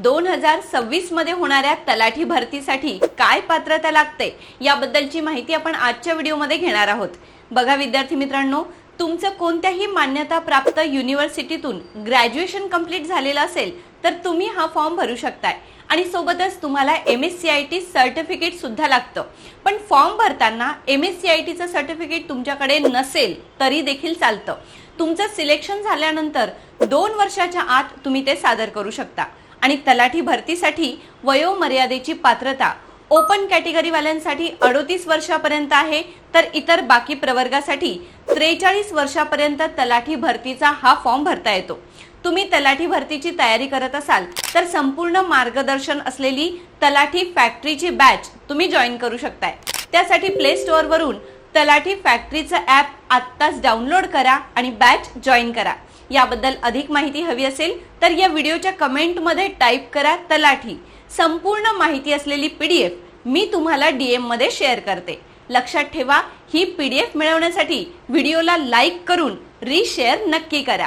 2026 मध्ये होणाऱ्या तलाठी भरतीसाठी काय पात्रता लागते याबद्दलची माहिती आपण आजच्या व्हिडिओमध्ये घेणार आहोत। बघा विद्यार्थी मित्रांनो, तुमचं कोणत्याही मान्यता प्राप्त युनिव्हर्सिटीतून ग्रॅज्युएशन कंप्लीट झालेलं असेल तर तुम्ही हा फॉर्म भरू शकताय आणि सोबतच तुम्हाला MSCIT सर्टिफिकेट सुद्धा लागतं। पण फॉर्म भरताना MSCIT चं सर्टिफिकेट तुमच्याकडे नसेल तरी देखील चालतं। तुमचं सिलेक्शन झाल्यानंतर 2 वर्षाच्या आत तुम्ही ते सादर करू शकता। आणि तलाठी भरतीसाठी वयोमर्यादेची पात्रता ओपन कॅटेगरी वाल्यांसाठी 38 वर्षापर्यंत आहे, तर इतर बाकी प्रवर्गासाठी 43 वर्षापर्यंत तलाठी भरतीचा हा फॉर्म भरता येतो। तुम्ही तलाठी भरतीची तयारी करत असाल तर संपूर्ण मार्गदर्शन असलेली तलाठी फॅक्टरीची बॅच तुम्ही जॉईन करू शकताय। त्यासाठी प्ले स्टोअर वरून तलाठी फॅक्टरीचं ॲप आत्ताच डाउनलोड करा आणि बॅच जॉईन करा। याबद्दल अधिक माहिती हवी असेल तर या व्हिडिओच्या कमेंटमध्ये टाईप करा तलाठी। संपूर्ण माहिती असलेली PDF मी तुम्हाला DM मध्ये शेअर करते। लक्षात ठेवा, ही PDF मिळवण्यासाठी व्हिडिओला लाईक करून रीशेअर नक्की करा।